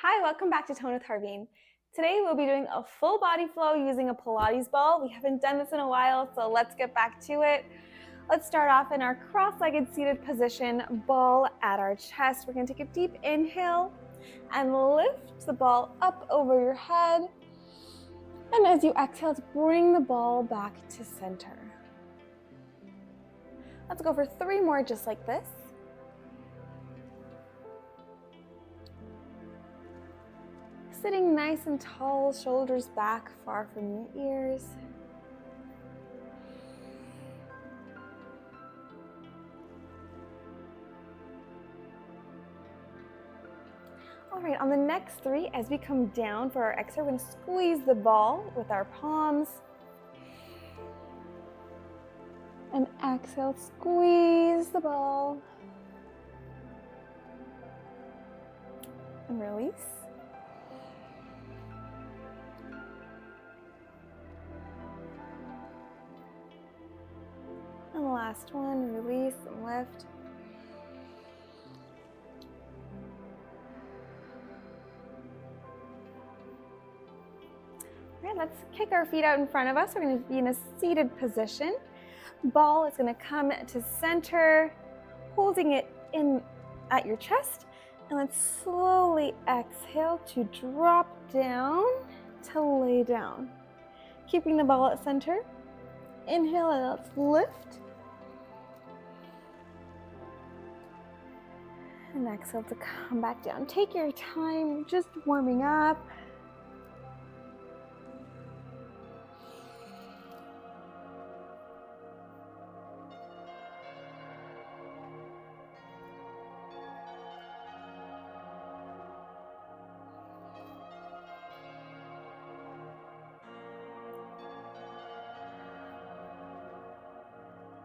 Hi, welcome back to Tone with Harveen. Today we'll be doing a full body flow using a Pilates ball. We haven't done this in a while, so let's get back to it. Let's start off in our cross-legged seated position, ball at our chest. We're going to take a deep inhale and lift the ball up over your head. And as you exhale, bring the ball back to center. Let's go for 3 more just like this. Sitting nice and tall, shoulders back, far from your ears. All right, on the next 3, as we come down for our exhale, we're going to squeeze the ball with our palms. And exhale, squeeze the ball. And release. And the last one, release and lift. All right, let's kick our feet out in front of us. We're going to be in a seated position. Ball is going to come to center, holding it in at your chest. And let's slowly exhale to drop down to lay down. Keeping the ball at center. Inhale and let's lift. And exhale to come back down. Take your time, just warming up.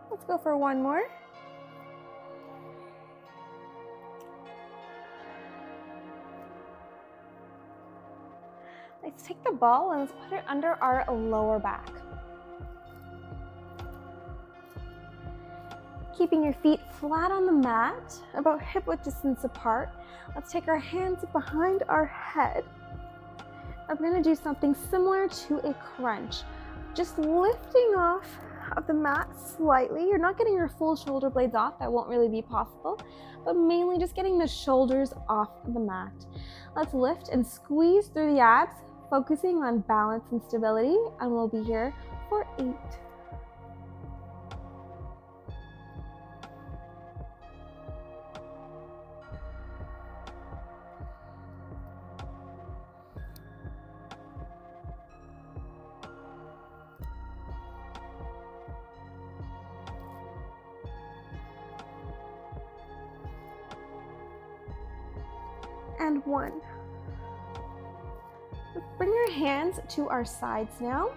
Let's go for 1 more. Let's take the ball and let's put it under our lower back. Keeping your feet flat on the mat, about hip width distance apart. Let's take our hands behind our head. I'm going to do something similar to a crunch. Just lifting off of the mat slightly. You're not getting your full shoulder blades off. That won't really be possible, but mainly just getting the shoulders off the mat. Let's lift and squeeze through the abs, focusing on balance and stability, and we'll be here for 8. And 1. Let's bring your hands to our sides now.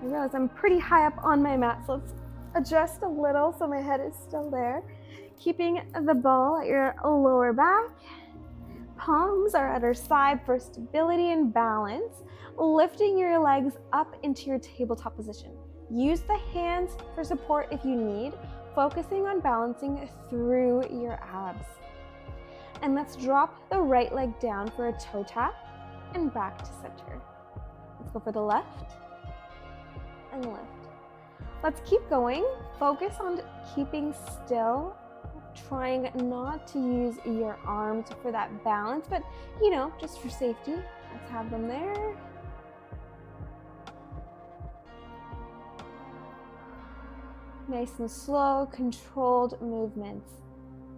I realize I'm pretty high up on my mat, so let's adjust a little so my head is still there. Keeping the ball at your lower back. Palms are at our side for stability and balance. Lifting your legs up into your tabletop position. Use the hands for support if you need, focusing on balancing through your abs. And let's drop the right leg down for a toe tap and back to center. Let's go for the left and lift. Let's keep going. Focus on keeping still, trying not to use your arms for that balance, but just for safety, let's have them there. Nice and slow, controlled movements.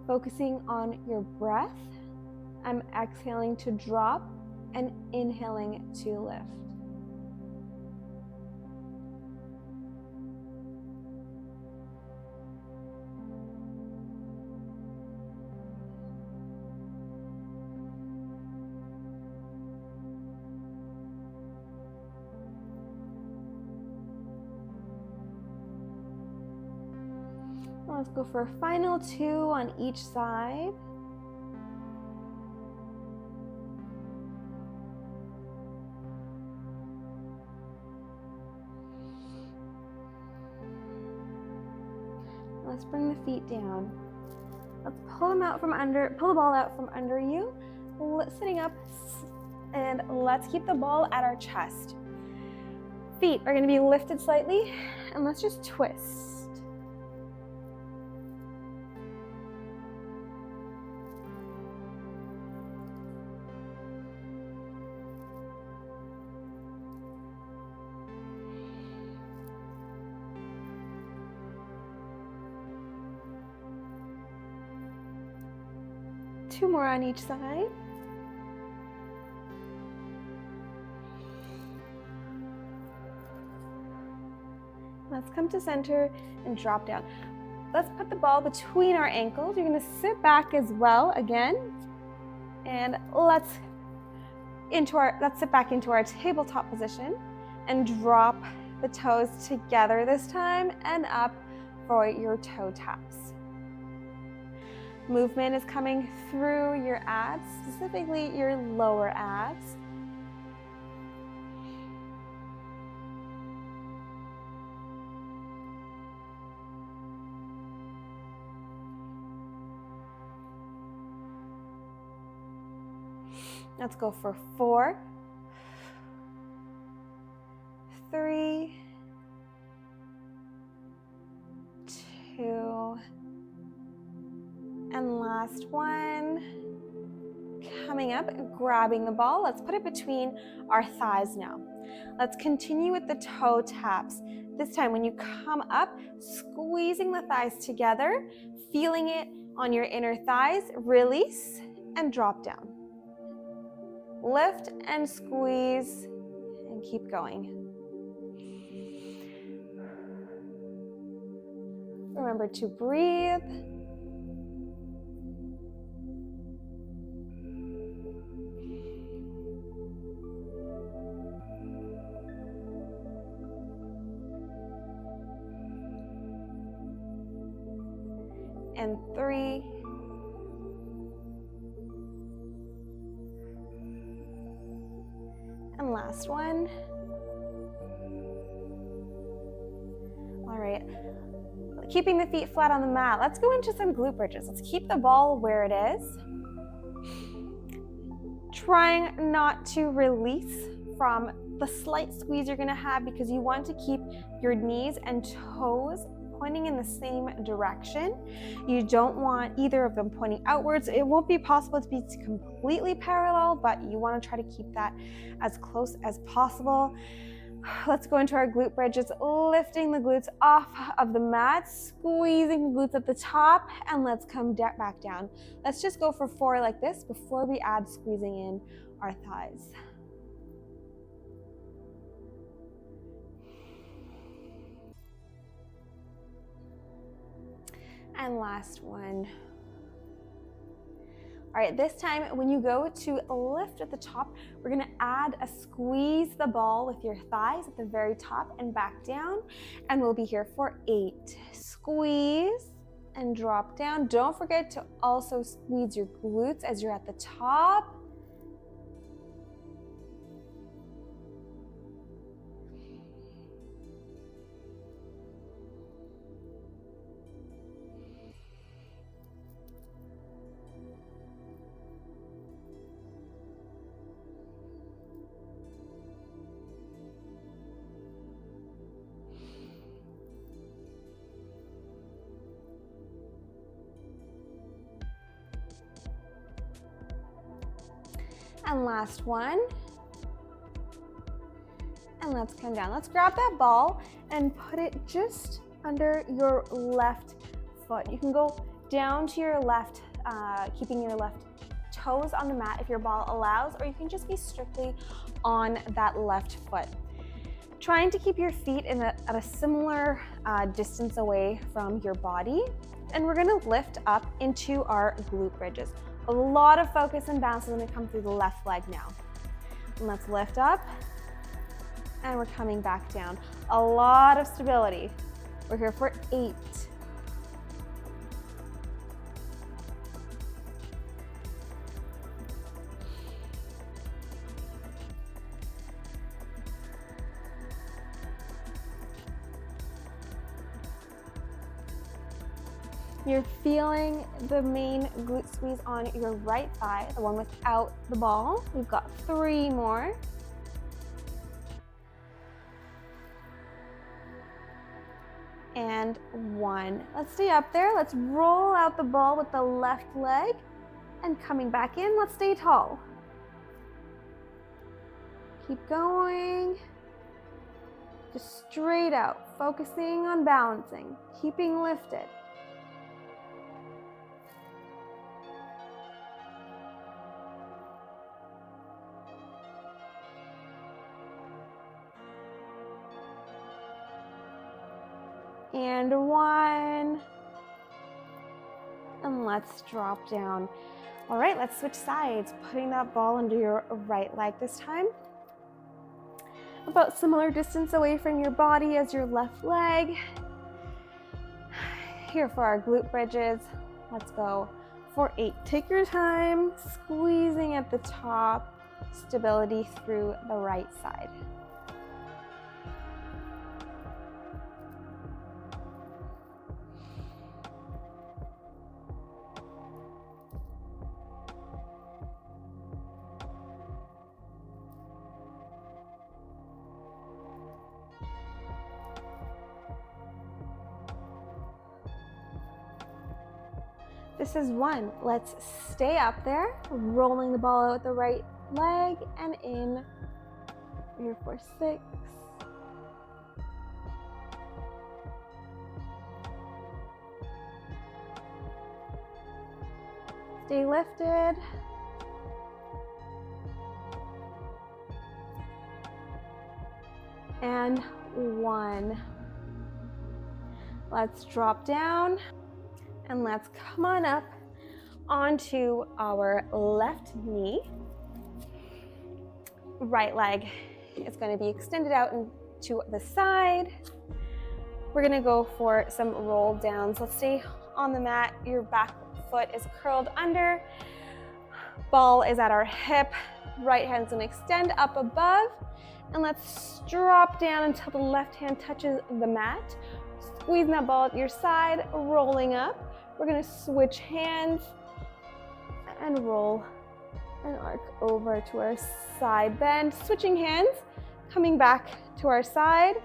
Focusing on your breath. I'm exhaling to drop and inhaling to lift. Let's go for a final 2 on each side. Let's bring the feet down. Let's pull the ball out from under you, sitting up And let's keep the ball at our chest. Feet are going to be lifted slightly, and let's just twist. Two more on each side. Let's come to center and drop down. Let's put the ball between our ankles. You're going to sit back as well again. And let's sit back into our tabletop position and drop the toes together this time and up for your toe taps. Movement is coming through your abs, specifically your lower abs. Let's go for 4, 3, 2, and last one. Coming up, grabbing the ball. Let's put it between our thighs now. Let's continue with the toe taps. This time when you come up, squeezing the thighs together, feeling it on your inner thighs, release and drop down. Lift and squeeze and keep going. Remember to breathe. And 3, and last one. All right, keeping the feet flat on the mat. Let's go into some glute bridges. Let's keep the ball where it is. Trying not to release from the slight squeeze you're gonna have because you want to keep your knees and toes pointing in the same direction. You don't want either of them pointing outwards. It won't be possible to be completely parallel, but you want to try to keep that as close as possible. Let's go into our glute bridges, lifting the glutes off of the mat, squeezing the glutes at the top, and let's come back down. Let's just go for 4 like this before we add squeezing in our thighs. And last one. All right, this time when you go to lift at the top, we're gonna add a squeeze the ball with your thighs at the very top and back down. And we'll be here for 8. Squeeze and drop down. Don't forget to also squeeze your glutes as you're at the top. And last one. And let's come down. Let's grab that ball and put it just under your left foot. You can go down to your left, keeping your left toes on the mat if your ball allows, or you can just be strictly on that left foot. Trying to keep your feet at a similar distance away from your body. And we're gonna lift up into our glute bridges. A lot of focus and balance is gonna come through the left leg now. And let's lift up, and we're coming back down. A lot of stability. We're here for 8. You're feeling the main glute squeeze on your right thigh, the one without the ball. We've got 3 more. And 1. Let's stay up there. Let's roll out the ball with the left leg and coming back in. Let's stay tall. Keep going. Just straight out, focusing on balancing, keeping lifted. And 1. And let's drop down. All right, let's switch sides, putting that ball under your right leg this time. About similar distance away from your body as your left leg. Here for our glute bridges. Let's go for 8. Take your time, squeezing at the top, stability through the right side. This is 1. Let's stay up there, rolling the ball out with the right leg and in. Here for 6. Stay lifted. And 1. Let's drop down. And let's come on up onto our left knee. Right leg is going to be extended out to the side. We're going to go for some roll downs. Let's stay on the mat. Your back foot is curled under. Ball is at our hip. Right hand's going to extend up above. And let's drop down until the left hand touches the mat. Squeezing that ball at your side, rolling up. We're going to switch hands and roll and arc over to our side bend. Switching hands, coming back to our side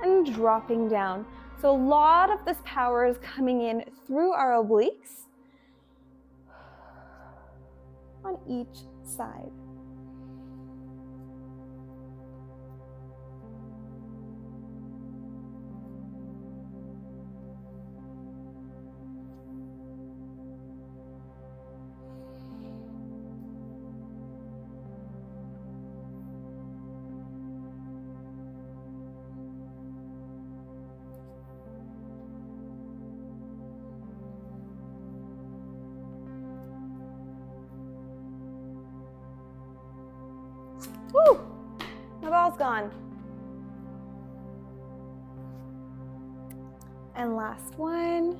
and dropping down. So a lot of this power is coming in through our obliques on each side. Woo! My ball's gone. And last one.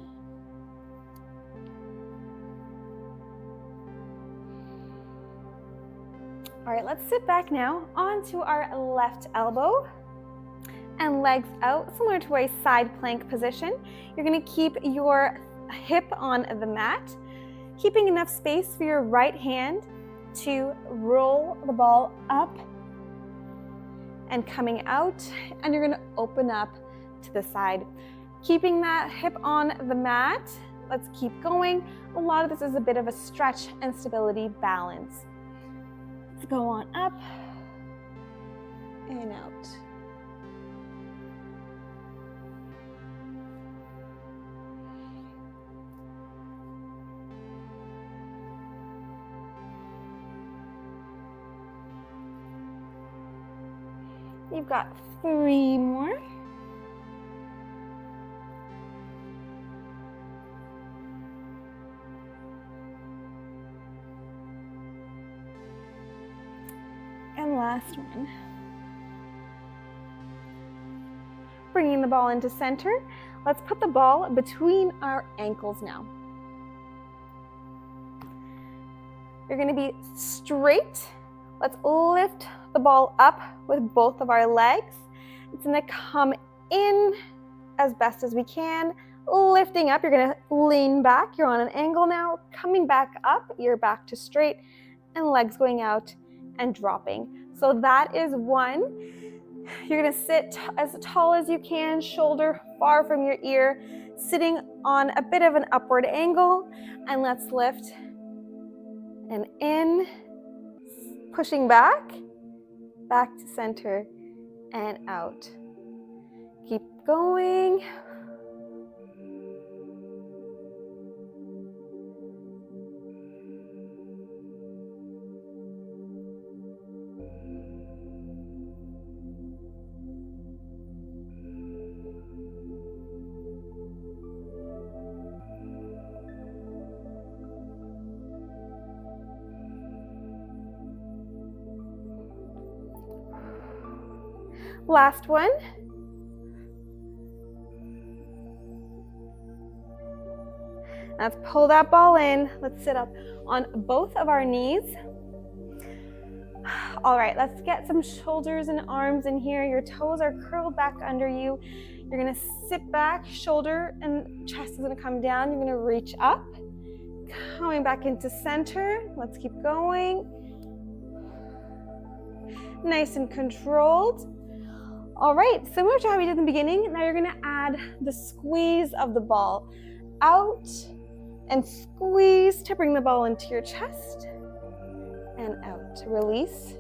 All right, let's sit back now onto our left elbow and legs out, similar to a side plank position. You're gonna keep your hip on the mat, keeping enough space for your right hand to roll the ball up and coming out, and you're gonna open up to the side. Keeping that hip on the mat, let's keep going. A lot of this is a bit of a stretch and stability balance. Let's go on up and out. You've got 3 more. And last one. Bringing the ball into center. Let's put the ball between our ankles now. You're going to be straight. Let's lift the ball up with both of our legs. It's going to come in as best as we can, Lifting up, you're gonna lean back. You're on an angle now. Coming back up, you're back to straight, and legs going out and dropping. So that is one. You're gonna sit as tall as you can, shoulder far from your ear, sitting on a bit of an upward angle, and let's lift and in, pushing back to center and out. Keep going. Last one. Let's pull that ball in. Let's sit up on both of our knees. All right, let's get some shoulders and arms in here. Your toes are curled back under you. You're gonna sit back, shoulder and chest is gonna come down. You're gonna reach up, coming back into center. Let's keep going. Nice and controlled. All right, similar to how we did in the beginning, now you're gonna add the squeeze of the ball. Out and squeeze to bring the ball into your chest and out. Release.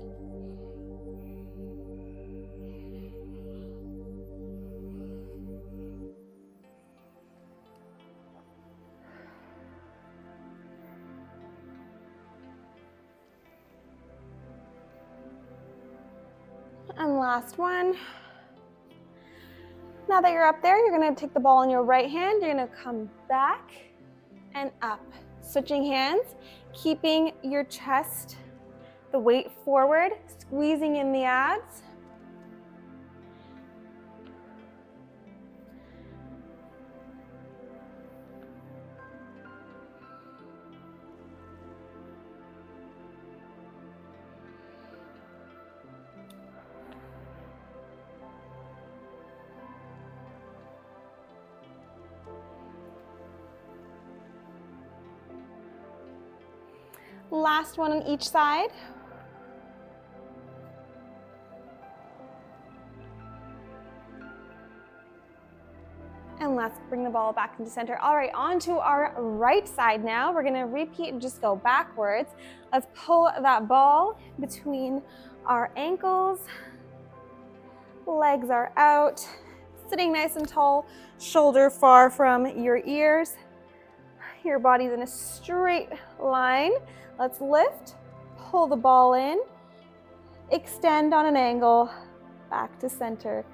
And last one. Now that you're up there, you're gonna take the ball in your right hand, you're gonna come back and up. Switching hands, keeping your chest, the weight forward, squeezing in the abs. Last one on each side. And let's bring the ball back into center. All right, on to our right side now. We're gonna repeat and just go backwards. Let's pull that ball between our ankles. Legs are out. Sitting nice and tall, shoulder far from your ears. Your body's in a straight line. Let's lift, pull the ball in, extend on an angle, back to center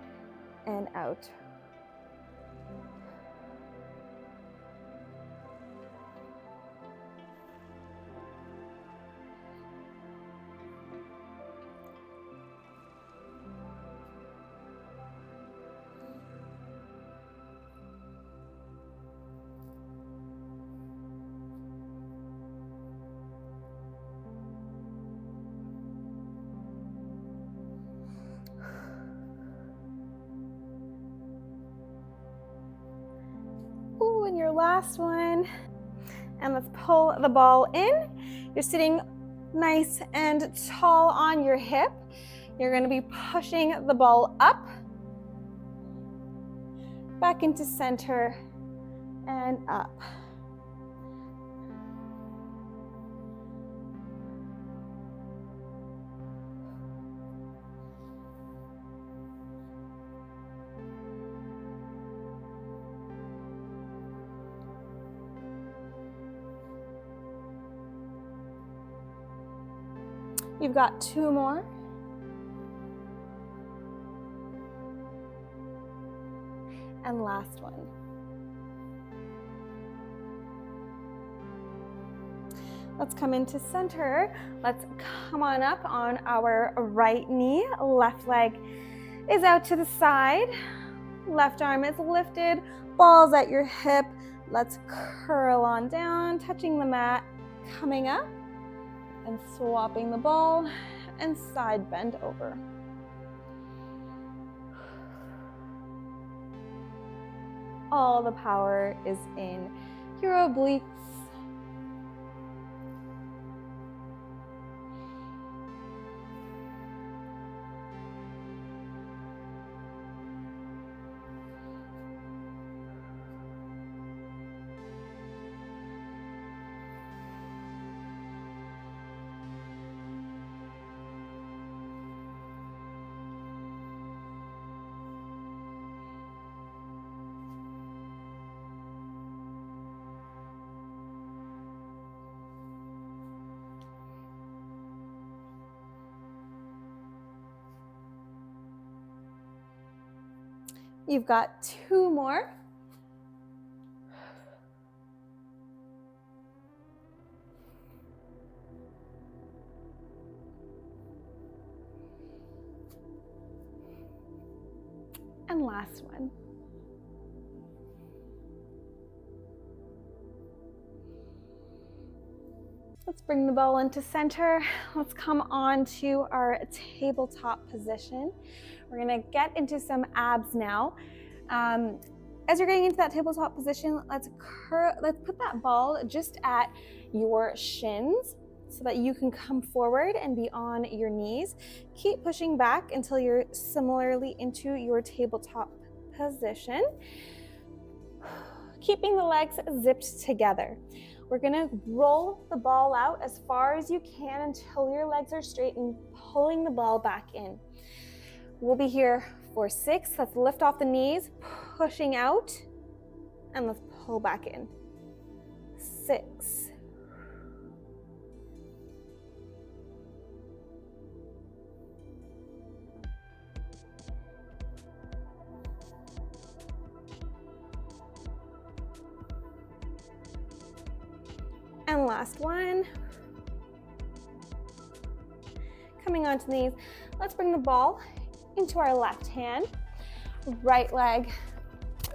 and out. And your last one. And let's pull the ball in. You're sitting nice and tall on your hip. You're going to be pushing the ball up, back into center and up. You've got two more. And last one. Let's come into center. Let's come on up on our right knee. Left leg is out to the side. Left arm is lifted. Balls at your hip. Let's curl on down, touching the mat, coming up. And swapping the ball and side bend over. all the power is in your obliques. You've got 2 more. And last one. Let's bring the ball into center. Let's come on to our tabletop position. We're gonna get into some abs now. As you're getting into that tabletop position, let's put that ball just at your shins so that you can come forward and be on your knees. Keep pushing back until you're similarly into your tabletop position. Keeping the legs zipped together. We're gonna roll the ball out as far as you can until your legs are straight and pulling the ball back in. We'll be here for 6. Let's lift off the knees, pushing out, and let's pull back in. 6. And last one. Coming onto the knees, let's bring the ball into our left hand. Right leg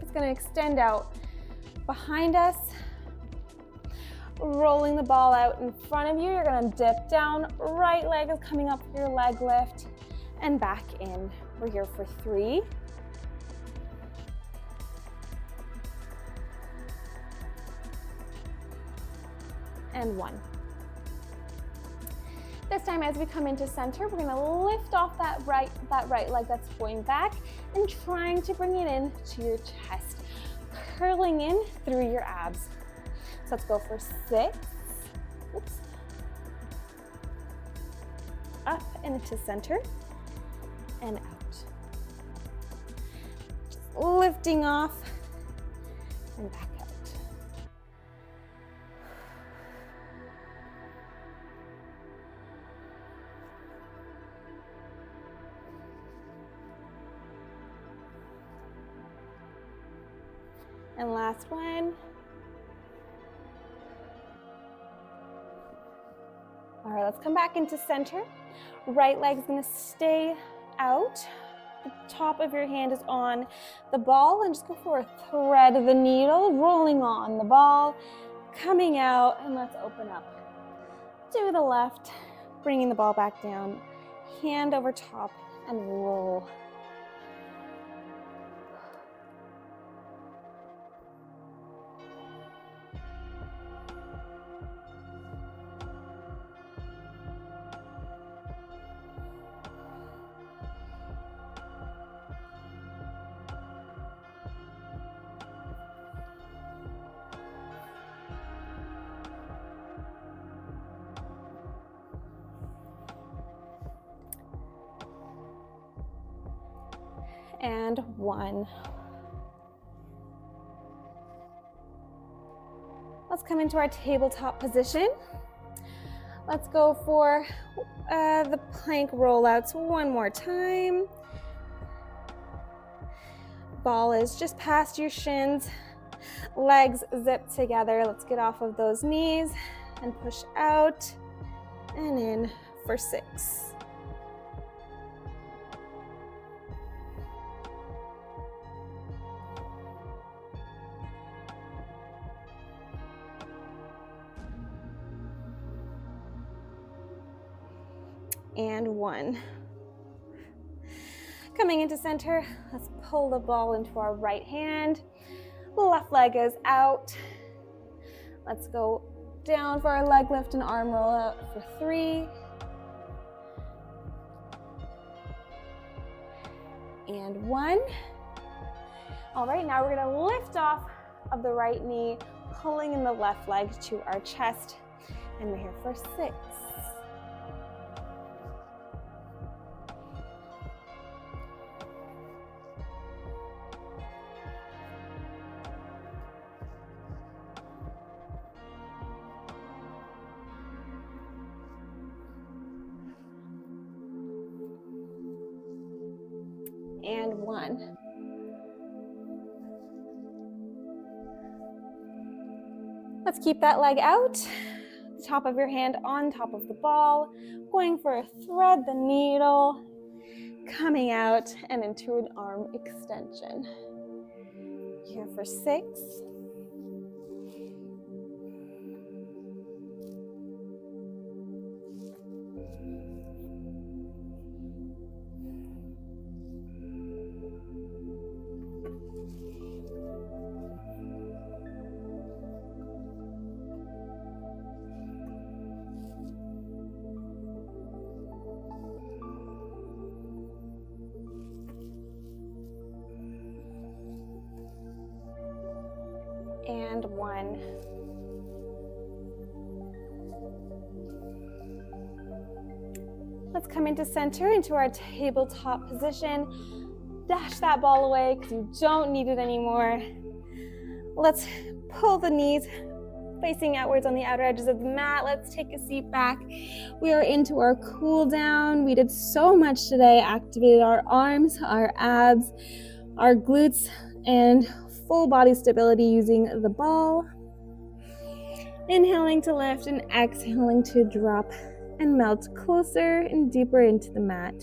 is going to extend out behind us. Rolling the ball out in front of you. You're going to dip down. Right leg is coming up for your leg lift and back in. We're here for 3. And 1. This time, as we come into center, we're gonna lift off that right leg that's going back and trying to bring it in to your chest, curling in through your abs. So let's go for 6. Oops. Up and into center and out. Just lifting off and back out. And last one. All right, let's come back into center. Right leg's gonna stay out. The top of your hand is on the ball, and just go for a thread the needle, rolling on the ball, coming out, and let's open up to the left, bringing the ball back down, hand over top, and roll. And 1. Let's come into our tabletop position. Let's go for the plank rollouts one more time. Ball is just past your shins. Legs zip together. Let's get off of those knees and push out and in for 6. And 1. Coming into center, let's pull the ball into our right hand. Left leg is out. Let's go down for our leg lift and arm roll out for 3. And 1. All right, now we're gonna lift off of the right knee, pulling in the left leg to our chest. And we're here for 6. And 1. Let's keep that leg out, the top of your hand on top of the ball, going for a thread the needle, coming out and into an arm extension. Here for 6. And 1. Let's come into center, into our tabletop position. Dash that ball away because you don't need it anymore. Let's pull the knees facing outwards on the outer edges of the mat. Let's take a seat back. We are into our cool down. We did so much today, activated our arms, our abs, our glutes, and full body stability using the ball. Inhaling to lift and exhaling to drop and melt closer and deeper into the mat.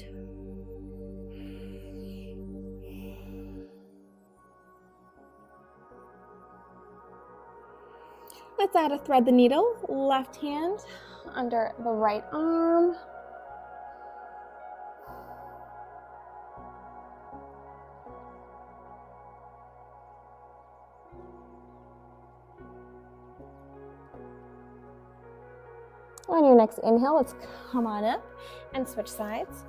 Let's add a thread the needle, left hand under the right arm. On your next inhale, let's come on up and switch sides.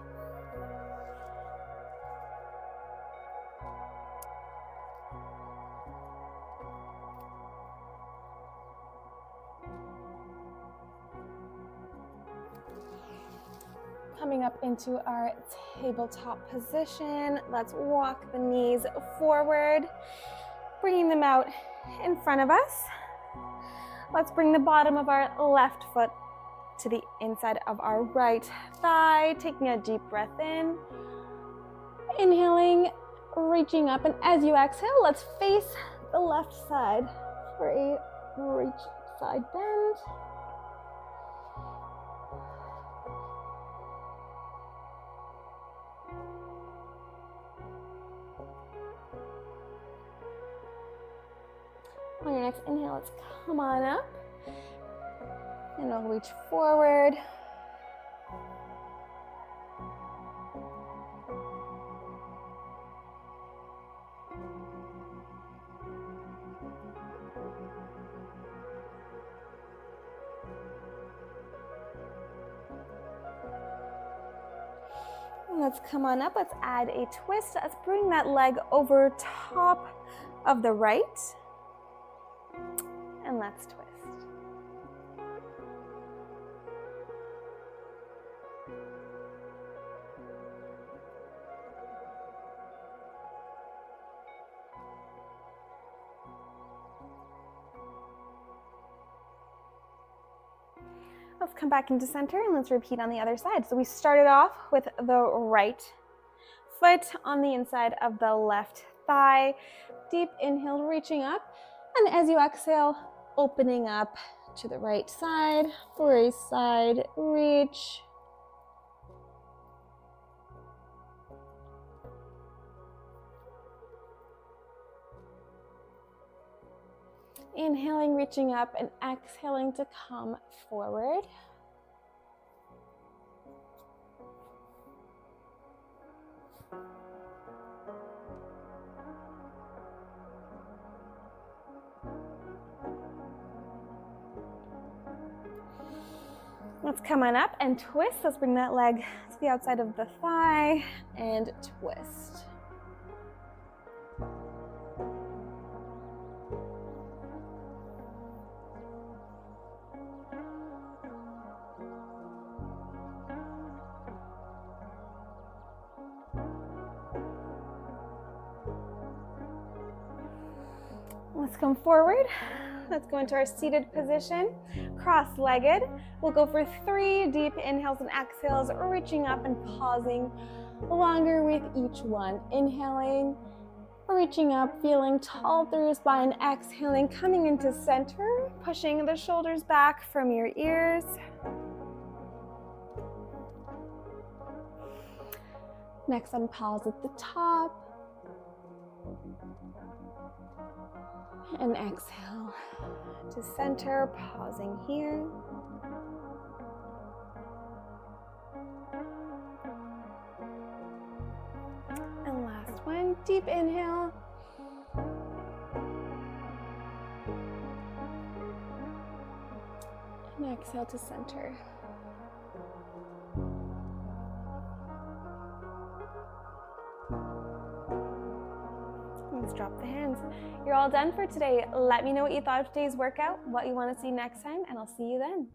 Coming up into our tabletop position, let's walk the knees forward, bringing them out in front of us. Let's bring the bottom of our left foot to the inside of our right thigh, taking a deep breath in. Inhaling, reaching up, and as you exhale, let's face the left side for a reach side bend. On your next inhale, let's come on up. And I'll reach forward. And let's come on up. Let's add a twist. Let's bring that leg over top of the right. And let's twist. Let's come back into center and let's repeat on the other side. So we started off with the right foot on the inside of the left thigh. Deep inhale, reaching up. And as you exhale, opening up to the right side for a side reach. Inhaling, reaching up, and exhaling to come forward. Let's come on up and twist. Let's bring that leg to the outside of the thigh and twist. Let's come forward. Let's go into our seated position, cross-legged. We'll go for 3 deep inhales and exhales, reaching up and pausing longer with each one. Inhaling, reaching up, feeling tall through your spine. Exhaling, coming into center, pushing the shoulders back from your ears. Next one, pause at the top. And exhale to center, pausing here. And last one, deep inhale. And exhale to center. Let's drop the hands. You're all done for today. Let me know what you thought of today's workout, what you want to see next time, and I'll see you then.